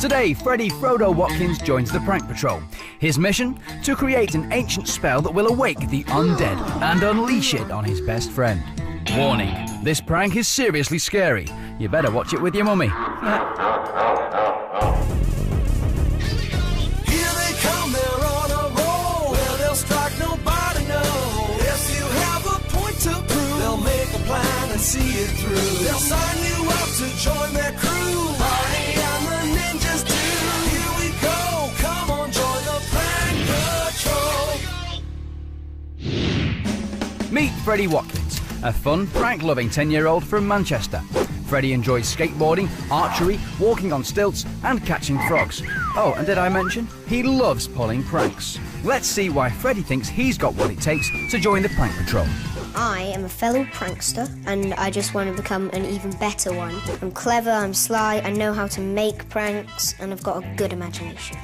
Today, Freddie Frodo Watkins joins the Prank Patrol. His mission? To create an ancient spell that will awake the undead and unleash it on his best friend. Warning, this prank is seriously scary. You better watch it with your mummy. See it through. They'll sign you up to join their crew. Barney and the ninjas do. Here we go. Come on, join the Prank Patrol. Meet Freddie Watkins, a fun, prank-loving 10-year-old from Manchester. Freddie enjoys skateboarding, archery, walking on stilts, and catching frogs. Oh, and did I mention? He loves pulling pranks. Let's see why Freddie thinks he's got what it takes to join the Prank Patrol. I am a fellow prankster, and I just want to become an even better one. I'm clever, I'm sly, I know how to make pranks, and I've got a good imagination.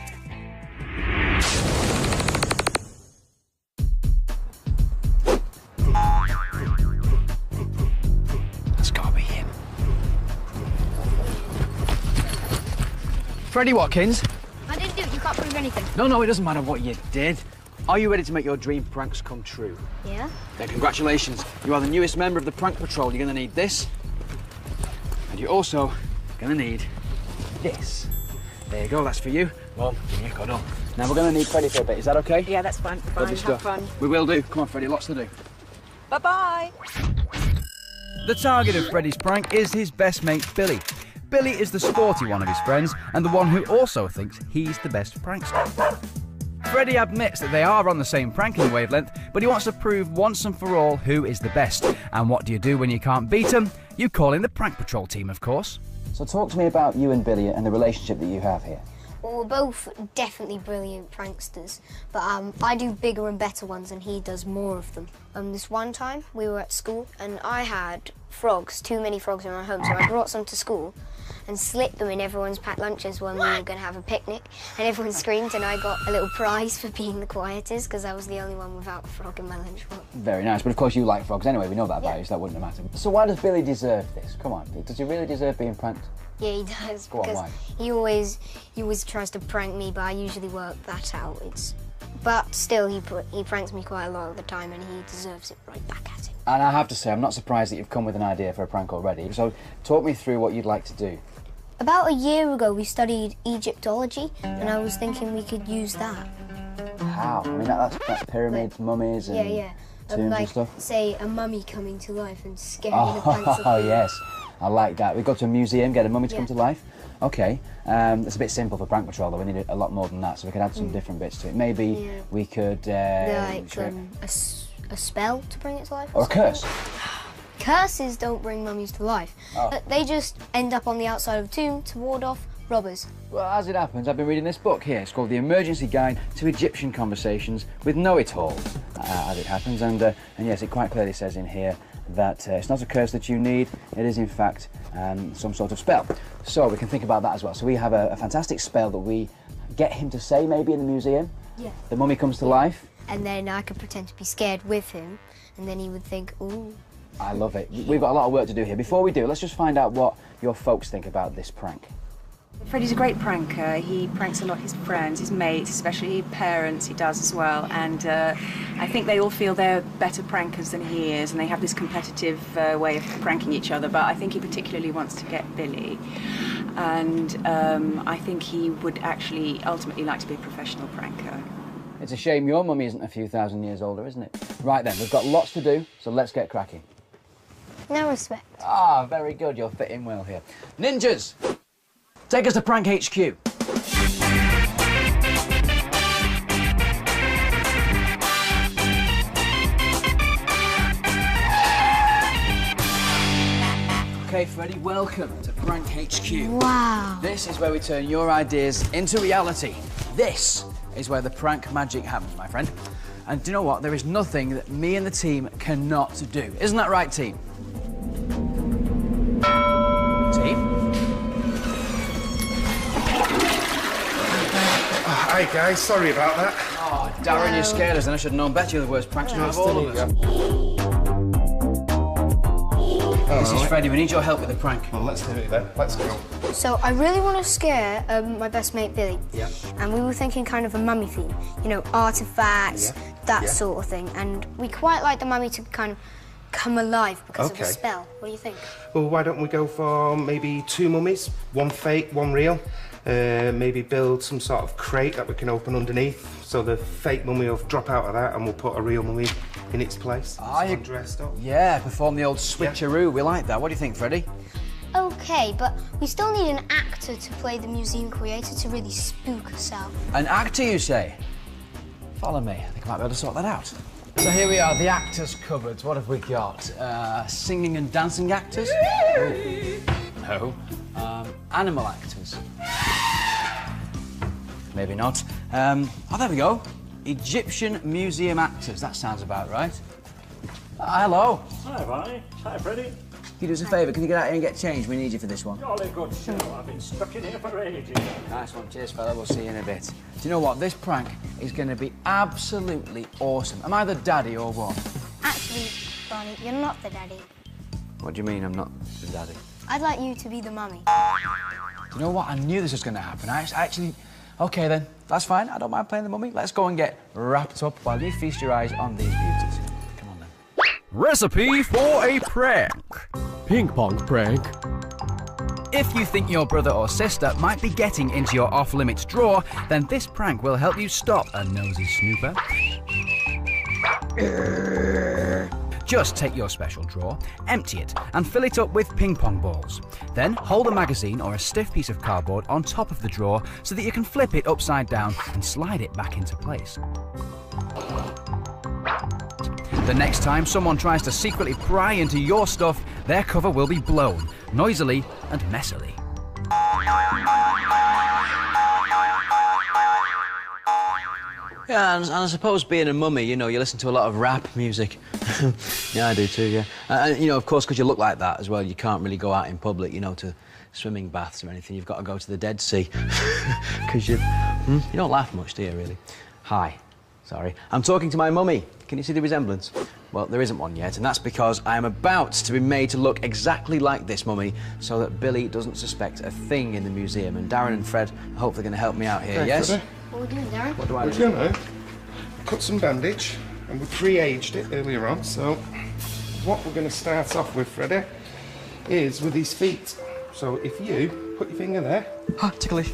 It's gotta be him. Freddie Watkins. I didn't do it, you can't prove anything. No, it doesn't matter what you did. Are you ready to make your dream pranks come true? Yeah. Then congratulations. You are the newest member of the Prank Patrol. You're going to need this. And you're also going to need this. There you go, that's for you. Well, give me a cuddle. Now we're going to need Freddie for a bit. Is that okay? Yeah, that's fine. Lovely stuff. Have fun. We will do. Come on, Freddie, lots to do. Bye-bye. The target of Freddie's prank is his best mate, Billy. Billy is the sporty one of his friends and the one who also thinks he's the best prankster. Freddie admits that they are on the same pranking wavelength, but he wants to prove once and for all who is the best. And what do you do when you can't beat him? You call in the Prank Patrol team, of course. So talk to me about you and Billy and the relationship that you have here. Well, we're both definitely brilliant pranksters, but I do bigger and better ones and he does more of them. This one time we were at school and I had frogs, too many frogs in our home, so I brought some to school and slipped them in everyone's packed lunches when we were going to have a picnic, and everyone screamed and I got a little prize for being the quietest because I was the only one without a frog in my lunchbox. Very nice, but of course you like frogs anyway, we know that about you, so that wouldn't have mattered. So why does Billy deserve this? Come on, does he really deserve being pranked? Yeah, he does, Go on, because why? he always tries to prank me, but I usually work that out. But still, he pranks me quite a lot of the time and he deserves it right back at him. And I have to say, I'm not surprised that you've come with an idea for a prank already, so talk me through what you'd like to do. About a year ago, we studied Egyptology, and I was thinking we could use that. How? I mean, that's pyramids, mummies, and tombs like, and stuff. Say, a mummy coming to life and scaring the pants Oh, off. yes. I like that. We go to a museum, get a mummy to come to life. Okay. It's a bit simple for Prank Patrol, though. We need a lot more than that, so we could add some different bits to it. Maybe we could... a spell to bring it to life? Or a curse. Curses don't bring mummies to life. They just end up on the outside of a tomb to ward off robbers. Well, as it happens, I've been reading this book here. It's called The Emergency Guide to Egyptian Conversations with Know-It-Alls, as it happens. And yes, it quite clearly says in here that it's not a curse that you need. It is, in fact, some sort of spell. So we can think about that as well. So we have a fantastic spell that we get him to say, maybe in the museum. Yeah. The mummy comes to life. And then I could pretend to be scared with him, and then he would think, ooh. I love it. We've got a lot of work to do here. Before we do, let's just find out what your folks think about this prank. Freddie's a great pranker. He pranks a lot his friends, his mates, especially parents he does as well. And I think they all feel they're better prankers than he is, and they have this competitive way of pranking each other. But I think he particularly wants to get Billy. And I think he would actually ultimately like to be a professional pranker. It's a shame your mummy isn't a few thousand years older, isn't it? Right then, we've got lots to do, so let's get cracking. No respect. Ah, very good. You'll fit in well here. Ninjas, take us to Prank HQ. Okay, Freddie, welcome to Prank HQ. Wow. This is where we turn your ideas into reality. This is where the prank magic happens, my friend. And do you know what? There is nothing that me and the team cannot do. Isn't that right, team? Team? Hi guys, sorry about that. Oh, Darren, you scared us, and I should have known better. You're the worst prankster of all of us. This is Freddie. We need your help with the prank. Well, let's do it then. Let's go. So I really want to scare my best mate Billy. Yeah. And we were thinking kind of a mummy theme. You know, artifacts, that sort of thing. And we quite like the mummy to kind of come alive because of a spell. What do you think? Well, why don't we go for maybe 2 mummies? 1 fake, 1 real. Maybe build some sort of crate that we can open underneath. So the fake mummy will drop out of that and we'll put a real mummy in its place. Someone dressed up. Yeah, perform the old switcheroo. We like that. What do you think, Freddie? Okay, but we still need an actor to play the museum creator to really spook us out. An actor, you say? Follow me. I think I might be able to sort that out. So here we are, the actors cupboard. What have we got? Singing and dancing actors? No. Animal actors? Maybe not. Oh, there we go. Egyptian museum actors. That sounds about right. Hello. Hi, Barney. Hi, Freddie. Can you do us a favour? Can you get out here and get changed? We need you for this one. Jolly good show. I've been stuck in here for ages. Nice one. Cheers, fella. We'll see you in a bit. Do you know what? This prank is going to be absolutely awesome. Am I the daddy or what? Actually, Barney, you're not the daddy. What do you mean I'm not the daddy? I'd like you to be the mummy. Do you know what? I knew this was going to happen. I actually... OK, then. That's fine. I don't mind playing the mummy. Let's go and get wrapped up while you feast your eyes on these beauties. Come on, then. Recipe for a prank. Ping pong prank. If you think your brother or sister might be getting into your off-limits drawer, then this prank will help you stop a nosy snooper. Just take your special drawer, empty it, and fill it up with ping pong balls. Then hold a magazine or a stiff piece of cardboard on top of the drawer so that you can flip it upside down and slide it back into place. The next time someone tries to secretly pry into your stuff, their cover will be blown, noisily and messily. Yeah, and I suppose being a mummy, you know, you listen to a lot of rap music. Yeah, I do too, yeah. And, you know, of course, because you look like that as well, you can't really go out in public, you know, to swimming baths or anything. You've got to go to the Dead Sea. Because you don't laugh much, do you, really? Hi. Sorry. I'm talking to my mummy. Can you see the resemblance? Well, there isn't one yet, and that's because I am about to be made to look exactly like this mummy so that Billy doesn't suspect a thing in the museum. And Darren and Fred are hopefully going to help me out here, yes? Freddie. What are we doing, Darren? What do I Well, do? you know, cut some bandage, and we pre-aged it earlier on, so what we're going to start off with, Freddie, is with his feet. So if you put your finger there. Ah, ticklish.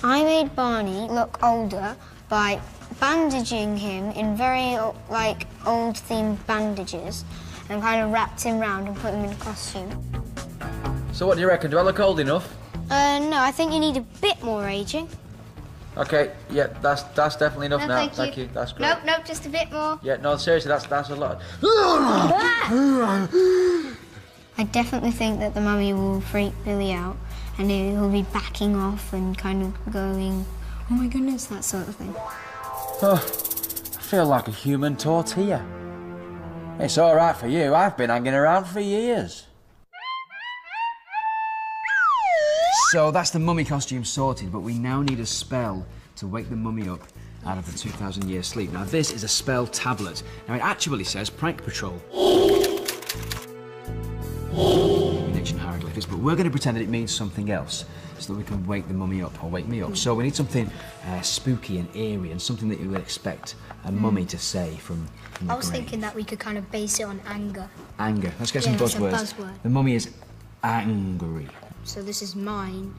I made Barney look older by bandaging him in very, old-themed bandages and kind of wrapped him round and put him in a costume. So what do you reckon? Do I look old enough? No, I think you need a bit more aging. OK, yeah, that's definitely enough No, now. thank you. That's great. Nope, just a bit more. Yeah, no, seriously, that's a lot. I definitely think that the mummy will freak Billy out and he'll be backing off and kind of going, oh my goodness, that sort of thing. Oh, I feel like a human tortilla. It's all right for you. I've been hanging around for years. So that's the mummy costume sorted, but we now need a spell to wake the mummy up out of the 2,000-year sleep. Now, this is a spell tablet. Now, it actually says Prank Patrol in ancient hieroglyphics, but we're going to pretend that it means something else so that we can wake the mummy up, or wake me up. So we need something spooky and eerie and something that you would expect a mummy to say from the I was grave. thinking that we could kind of base it on anger. Anger. Let's get some Yeah, it's a buzzwords. buzzword. The mummy is angry. So this is mine,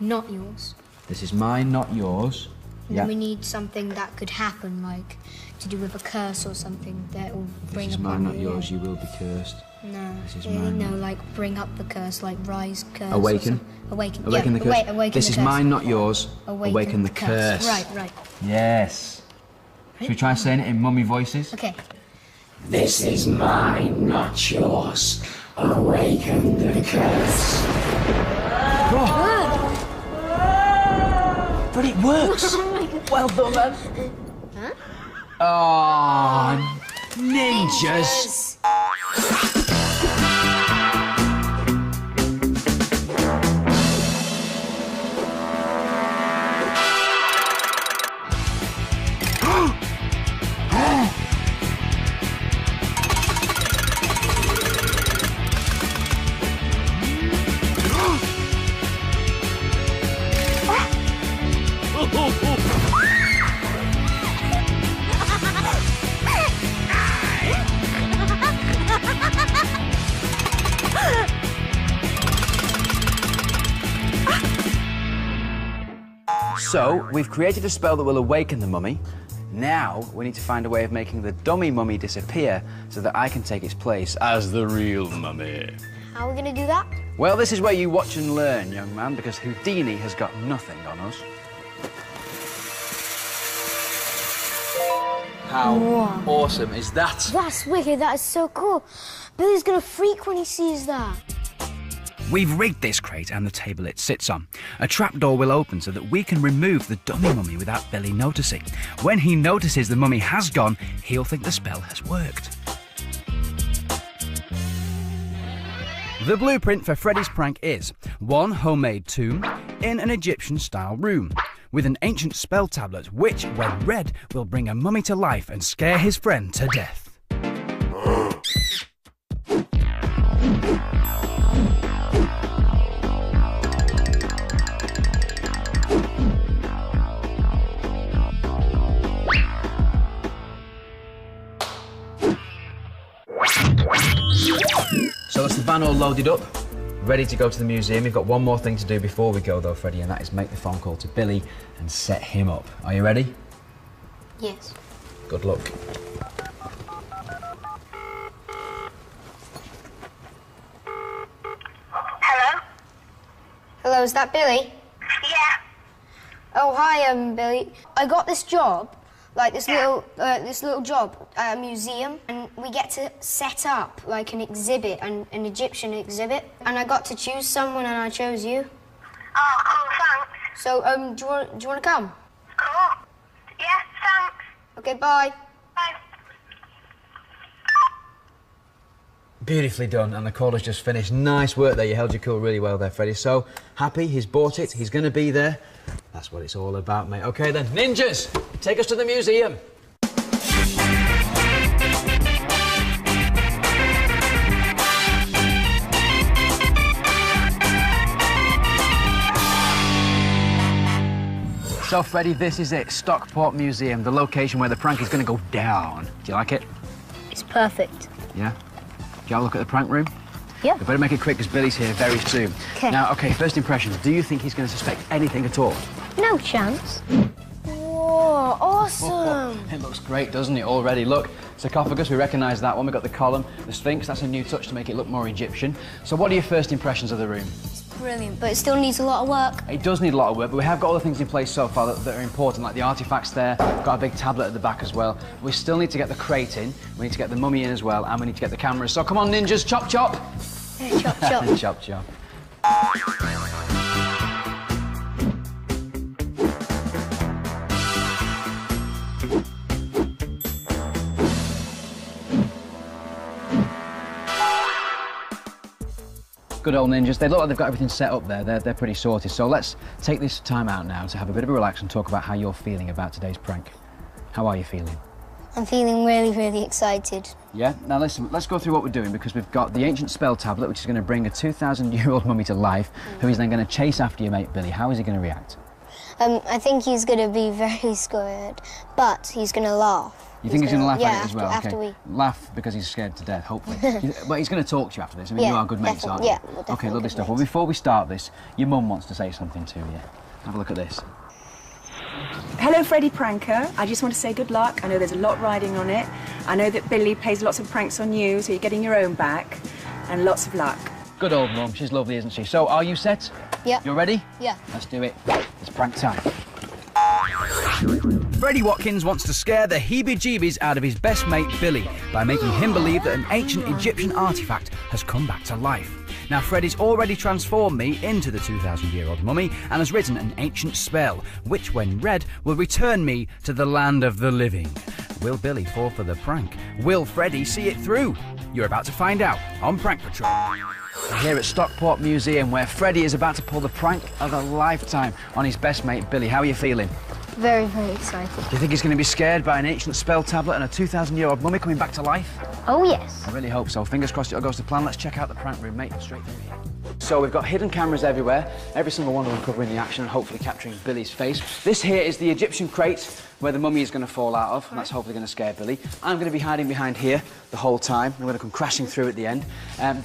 not yours. This is mine, not yours. And then we need something that could happen, like to do with a curse or something that will bring This is upon mine, not you. yours. You will be cursed. No, This is yeah, mine. no, like bring up the curse, like rise curse. or Awaken. Awaken. Awaken yeah, the curse. Awaken This the is curse. mine, not yours. Awaken the curse. Right. Yes. Should we try saying it in mummy voices? Okay. This is mine, not yours. Awaken the curse. But it works. Well done, man. Huh? Oh, ninjas. So, we've created a spell that will awaken the mummy. Now, we need to find a way of making the dummy mummy disappear so that I can take its place as the real mummy. How are we going to do that? Well, this is where you watch and learn, young man, because Houdini has got nothing on us. How awesome is that? That's wicked. That is so cool. Billy's going to freak when he sees that. We've rigged this crate and the table it sits on. A trapdoor will open so that we can remove the dummy mummy without Billy noticing. When he notices the mummy has gone, he'll think the spell has worked. The blueprint for Freddie's prank is one homemade tomb in an Egyptian-style room with an ancient spell tablet which, when read, will bring a mummy to life and scare his friend to death. So that's the van all loaded up, ready to go to the museum. We've got one more thing to do before we go though, Freddie, and that is make the phone call to Billy and set him up. Are you ready? Yes. Good luck. Hello? Hello, is that Billy? Yeah. Oh, hi, Billy. I got this job, like this little job at a museum, and we get to set up like an exhibit, an Egyptian exhibit, and I got to choose someone, and I chose you. Oh, cool, thanks. So, do you want to come? Cool. Yeah, thanks. Okay, bye. Bye. Beautifully done, and the call has just finished. Nice work there, you held your cool really well there, Freddie. So, happy, he's bought it, he's going to be there. That's what it's all about, mate. OK then, ninjas, take us to the museum. So, Freddie, this is it, Stockport Museum, the location where the prank is going to go down. Do you like it? It's perfect. Yeah? Do you have a look at the prank room? Yeah. We better make it quick because Billy's here very soon. Okay. Now, OK, first impressions. Do you think he's going to suspect anything at all? No chance. Whoa, awesome. It looks great, doesn't it, already? Look, sarcophagus, we recognise that one. We've got the column, the Sphinx, that's a new touch to make it look more Egyptian. So what are your first impressions of the room? Brilliant, but it still needs a lot of work. It does need a lot of work, but we have got all the things in place so far that are important, like the artefacts there. We've got a big tablet at the back as well. We still need to get the crate in, we need to get the mummy in as well, and we need to get the cameras. So come on, ninjas, chop, chop! Chop, chop. Chop, chop. Good old ninjas. They look like they've got everything set up there. They're pretty sorted. So let's take this time out now to have a bit of a relax and talk about how you're feeling about today's prank. How are you feeling? I'm feeling really, really excited. Yeah? Now listen, let's go through what we're doing because we've got the ancient spell tablet which is going to bring a 2,000-year-old mummy to life who is then going to chase after your mate Billy. How is he going to react? I think he's going to be very scared, but he's going to laugh. You think he's going to laugh at it as well? After okay. we... Laugh because he's scared to death, hopefully. But he's going to talk to you after this. I mean, Yeah, you are good mates, aren't definitely, you? yeah, we're OK, lovely definitely stuff. good Well, mates. before we start this, your mum wants to say something to you. Have a look at this. Hello, Freddie Pranker. I just want to say good luck. I know there's a lot riding on it. I know that Billy plays lots of pranks on you, so you're getting your own back. And lots of luck. Good old mum. She's lovely, isn't she? So, are you set? Yeah. You're ready? Yeah. Let's do it. It's prank time. Freddie Watkins wants to scare the heebie-jeebies out of his best mate Billy by making him believe that an ancient Egyptian artifact has come back to life. Now, Freddie's already transformed me into the 2,000-year-old mummy and has written an ancient spell, which, when read, will return me to the land of the living. Will Billy fall for the prank? Will Freddie see it through? You're about to find out on Prank Patrol. We're here at Stockport Museum, where Freddie is about to pull the prank of a lifetime on his best mate Billy. How are you feeling? Very, very excited. Do you think he's going to be scared by an ancient spell tablet and a 2,000-year-old mummy coming back to life? Oh, yes. I really hope so. Fingers crossed it all goes to plan. Let's check out the prank room, mate. Straight through here. So we've got hidden cameras everywhere, every single one of them covering the action and hopefully capturing Billy's face. This here is the Egyptian crate where the mummy is going to fall out of, and that's hopefully going to scare Billy. I'm going to be hiding behind here the whole time. I'm going to come crashing through at the end.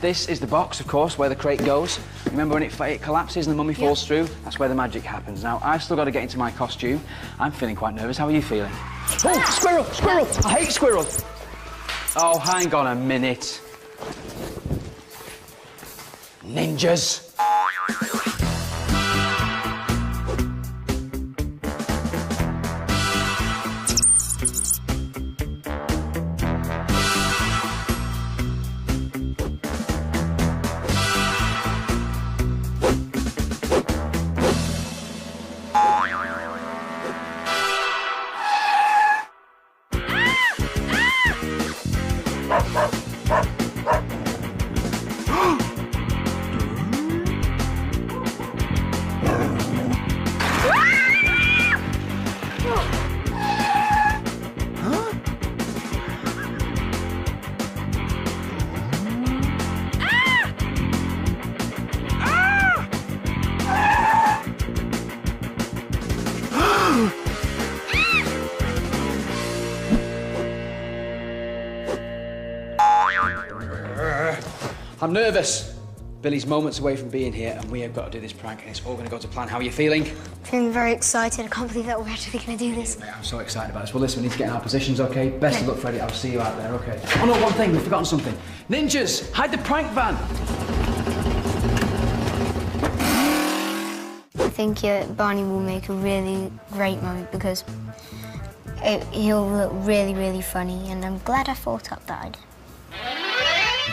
This is the box, of course, where the crate goes. Remember when it collapses and the mummy falls through? That's where the magic happens. Now, I've still got to get into my costume. I'm feeling quite nervous. How are you feeling? Oh, squirrel! Squirrel! I hate squirrels! Oh, hang on a minute. Ninjas! I'm nervous. Billy's moments away from being here and we have got to do this prank and it's all going to go to plan. How are you feeling? Feeling very excited. I can't believe that we're actually going to do this. Mate, I'm so excited about this. Well, listen, we need to get in our positions, OK? Best of luck, Freddie. I'll see you out there, OK? Oh, no, one thing. We've forgotten something. Ninjas, hide the prank van. I think Barney will make a really great mummy because he'll look really, really funny, and I'm glad I thought up that idea.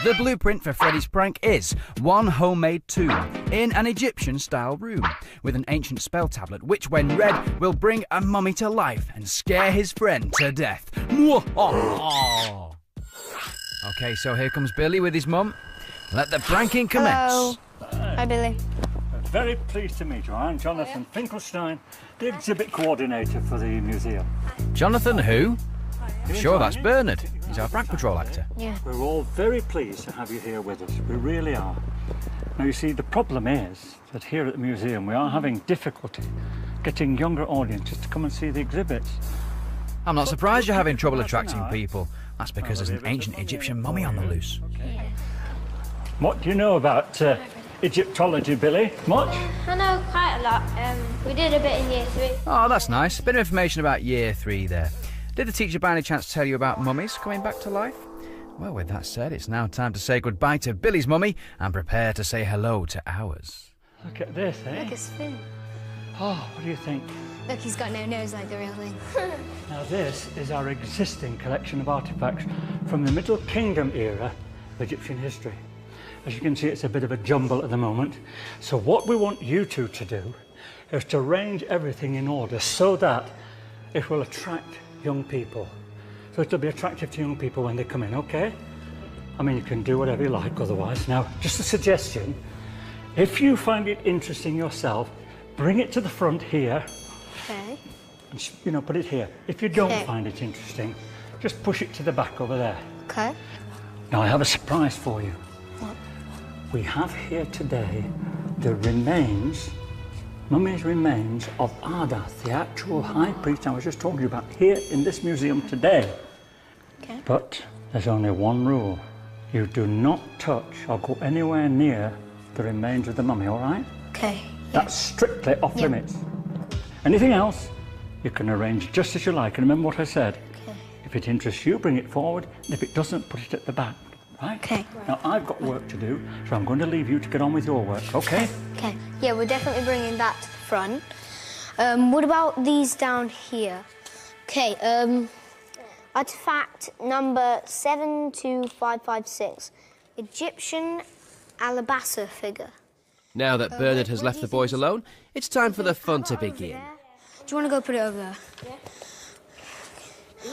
The blueprint for Freddie's prank is one homemade tomb in an Egyptian-style room with an ancient spell tablet which, when read, will bring a mummy to life and scare his friend to death. OK, so here comes Billy with his mum. Let the pranking commence. Hello. Hi, Billy. Very pleased to meet you. I'm Jonathan Finkelstein, the exhibit coordinator for the museum. Jonathan who? Sure, that's Bernard. He's our prank patrol actor. Yeah. We're all very pleased to have you here with us. We really are. Now, you see, the problem is that here at the museum we are having difficulty getting younger audiences to come and see the exhibits. I'm not surprised you're having trouble attracting people. That's because there's an ancient Egyptian mummy on the loose. Okay. What do you know about Egyptology, Billy? Much? I know quite a lot. We did a bit in year 3. Oh, that's nice. Bit of information about year 3 there. Did the teacher by any chance tell you about mummies coming back to life? Well, with that said, it's now time to say goodbye to Billy's mummy and prepare to say hello to ours. Look at this, eh? Look, it's Finn. Oh, what do you think? Look, he's got no nose like the real thing. Now, this is our existing collection of artefacts from the Middle Kingdom era of Egyptian history. As you can see, it's a bit of a jumble at the moment. So what we want you two to do is to arrange everything in order so that it will attract young people. So it'll be attractive to young people when they come in, OK? I mean, you can do whatever you like otherwise. Now, just a suggestion. If you find it interesting yourself, bring it to the front here. Okay. And, you know, put it here. If you don't find it interesting, just push it to the back over there. Okay. Now, I have a surprise for you. What? We have here today the remains, mummy's remains of Ardath, the actual high priest I was just talking about, here in this museum today. Okay. But there's only one rule. You do not touch or go anywhere near the remains of the mummy, all right? Okay. That's strictly off limits. Anything else, you can arrange just as you like. And remember what I said. Okay. If it interests you, bring it forward. And if it doesn't, put it at the back. Right? Okay. Now, I've got work to do, so I'm going to leave you to get on with your work, OK? Okay. Yeah, we're definitely bringing that to the front. What about these down here? Okay, artifact number 72556. Egyptian alabaster figure. Now that Bernard has left the boys alone, it's time for the fun to begin. Do you want to go put it over there? Yeah.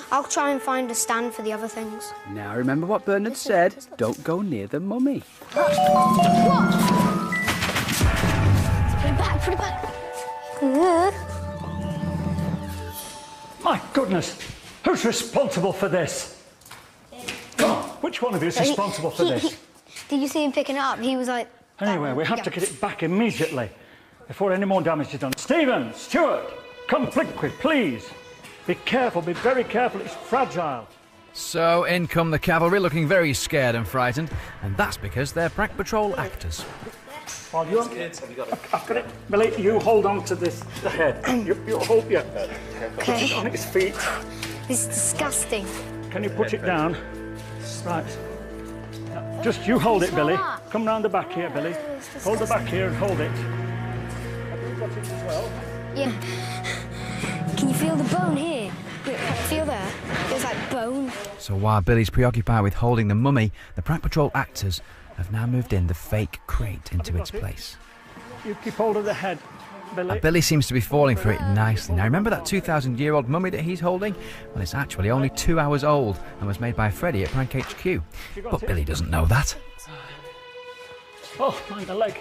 I'll try and find a stand for the other things. Now remember what Bernard said. Don't go near the mummy. What? Put it back. My goodness, who's responsible for this? Come on, which one of you is responsible for this? Did you see him picking it up? He was like... Anyway, we have to get it back immediately before any more damage is done. Stephen, Stuart, come quickly, please. Be careful, be very careful, it's fragile. So in come the cavalry, looking very scared and frightened, and that's because they're prank patrol actors. Well, I've got it. Billy, you hold on to this, the head. You hold your head. Put it on its feet. This is disgusting. Can you put it down? Right. Just you hold it, Billy. Come round the back here, Billy. Hold the back here and hold it. Have you got it as well? Yeah. Can you feel the bone here? Feel there? Feels like bone. So while Billy's preoccupied with holding the mummy, the prank patrol actors have now moved in the fake crate into its place. You keep hold of the head, Billy. Billy seems to be falling for it nicely. Now remember that 2,000-year-old mummy that he's holding? Well, it's actually only 2 hours old and was made by Freddie at Prank HQ. But Billy doesn't know that. Oh, mind the leg.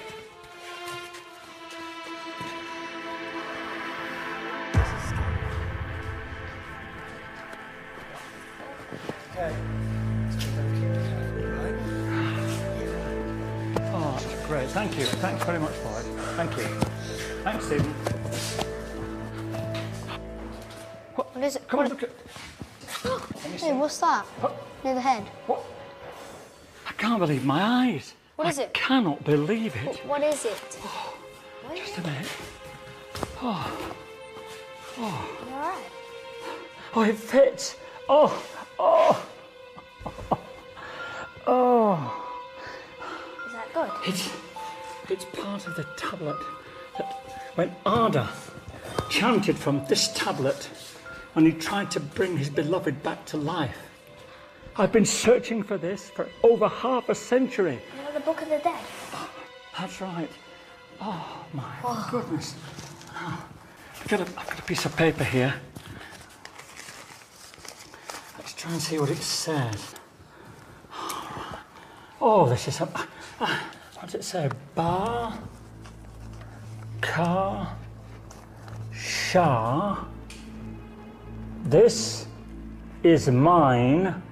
Oh, that's great. Thank you. Thanks very much for it. Thank you. Thanks, Stephen. What is it? Come on, look at... Hey, what's that? Near the head. What? I can't believe my eyes. What is it? I cannot believe it. What is it? Oh, just a minute. Oh. Oh. You all right? Oh, it fits. Oh. Oh. Oh. Is that good? It's part of the tablet that when Ada chanted from this tablet when he tried to bring his beloved back to life. I've been searching for this for over half a century. You know, the Book of the Dead? Oh, that's right. Oh, my goodness. Oh, I've got a piece of paper here. Let's try and see what it says. Oh, this is a... what does it say? Ba... Ka... Sha... This is mine,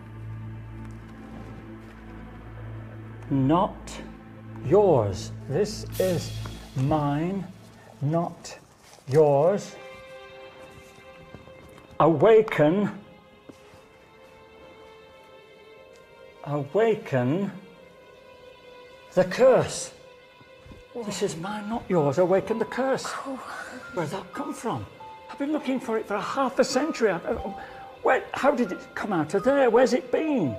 not yours. This is mine, not yours. Awaken. Awaken the curse. This is mine, not yours. Awaken the curse. Where'd that come from? I've been looking for it for half a century. How did it come out of there? Where's it been?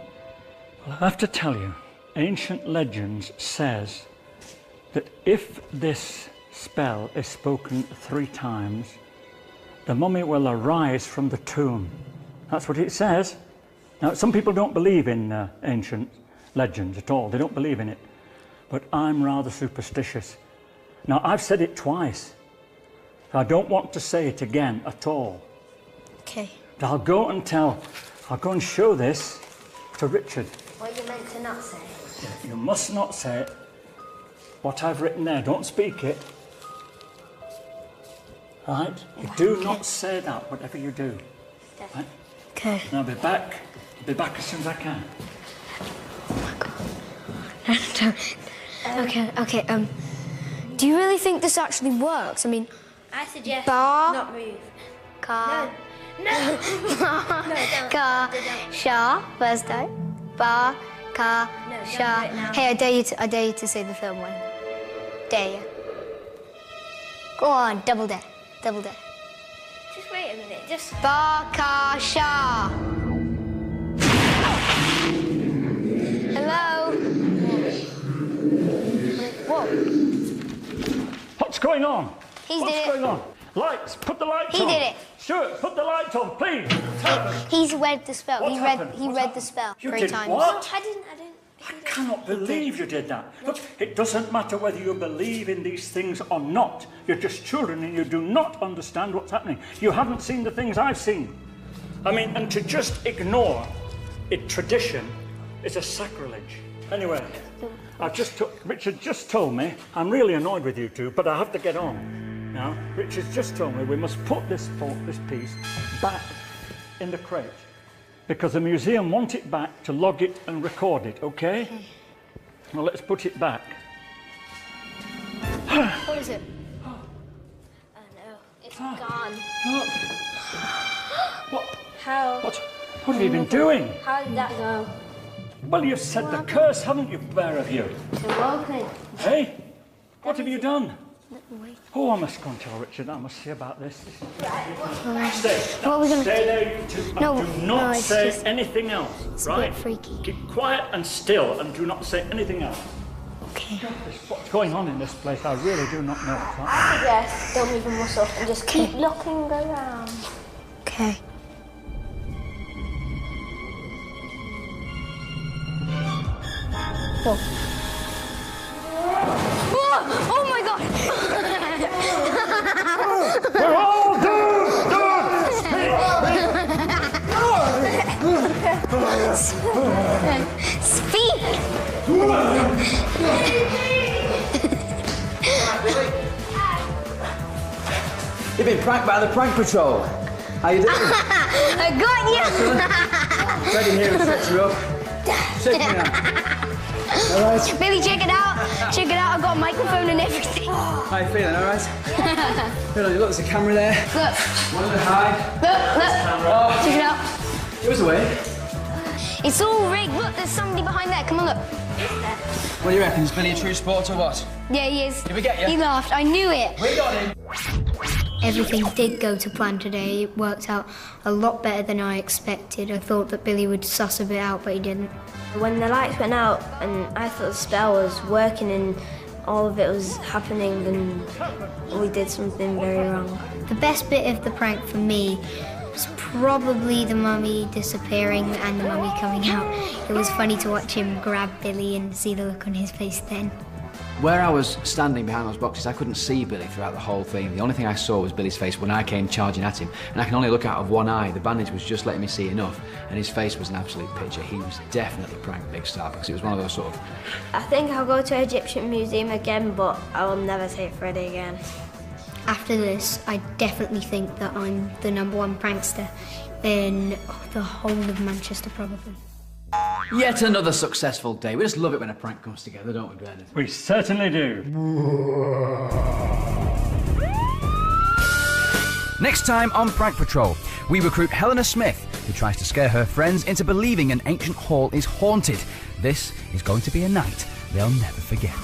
Well, I have to tell you, ancient legends says that if this spell is spoken 3 times, the mummy will arise from the tomb. That's what it says. Now, some people don't believe in ancient legends at all. They don't believe in it. But I'm rather superstitious. Now, I've said it twice. I don't want to say it again at all. Okay. I'll go and show this to Richard. What you meant to not say? You must not say it. What I've written there, don't speak it. Right? You do not say that, whatever you do. Right? Okay. And I'll be back. I'll be back as soon as I can. Okay, do you really think this actually works? I mean, I suggest Ba... not move. Ka... No. No, don't. Ka... Sha, first time. Ba... Ka... No, don't Sha... do it now. Hey, I dare you to say the third one. Dare you? Go on, double dare. Double dare. Just wait a minute. Just. Ba... Ka... Sha... Hello? Whoa. What's going on? What's going on? Lights, put the lights He on. did it. Stuart, put the lights on, please. He's read the spell. What He happened? read the spell You 3 did times. what? I didn't. I cannot believe you did that. Look, it doesn't matter whether you believe in these things or not. You're just children and you do not understand what's happening. You haven't seen the things I've seen. I mean, and to just ignore tradition is a sacrilege. Anyway, Richard just told me, I'm really annoyed with you two, but I have to get on. Now, Richard's just told me we must put this piece back in the crate because the museum want it back to log it and record it, okay? Well, let's put it back. What is it? Oh no, it's gone. What? How? What have you been doing? How did that go? Well, you've said the curse, haven't you, pair of you? It woken. Hey? What have you done? Oh, I must go and tell Richard. I must see about this. Stay. What are we gonna Stay there, you two. No, Do no, not it's say just- anything else, It's a right? bit freaky. Keep quiet and still, and do not say anything else. Okay. What's going on in this place? I really do not know. Yes, don't move a muscle and just keep looking around. Okay. Whoa. Whoa! Oh my god! We're all doomed! Speak! You've been pranked by the Prank Patrol. How you doing? I got you! Freddie here will set you up. Shake me now. All right. Billy, check it out! Check it out, I've got a microphone and everything. How you feeling? All right. Look, there's a camera there. Look, One at the high. look, check it out. Give us away. It's all rigged. Look, there's somebody behind there. Come on, look. What do you reckon? Is Billy a true sport or what? Yeah, he is. Did we get you? He laughed. I knew it. We got him. Everything did go to plan today. It worked out a lot better than I expected. I thought that Billy would suss a bit out, but he didn't. When the lights went out and I thought the spell was working and all of it was happening, then we did something very wrong. The best bit of the prank for me was probably the mummy disappearing and the mummy coming out. It was funny to watch him grab Billy and see the look on his face then. Where I was standing behind those boxes, I couldn't see Billy throughout the whole thing. The only thing I saw was Billy's face when I came charging at him, and I can only look out of one eye. The bandage was just letting me see enough, and his face was an absolute picture. He was definitely pranked big star, because it was one of those sort of... I think I'll go to an Egyptian museum again, but I will never take Freddie again. After this, I definitely think that I'm the #1 prankster in the whole of Manchester, probably. Yet another successful day. We just love it when a prank comes together, don't we, Bernard? We certainly do. Next time on Prank Patrol, we recruit Helena Smith, who tries to scare her friends into believing an ancient hall is haunted. This is going to be a night they'll never forget.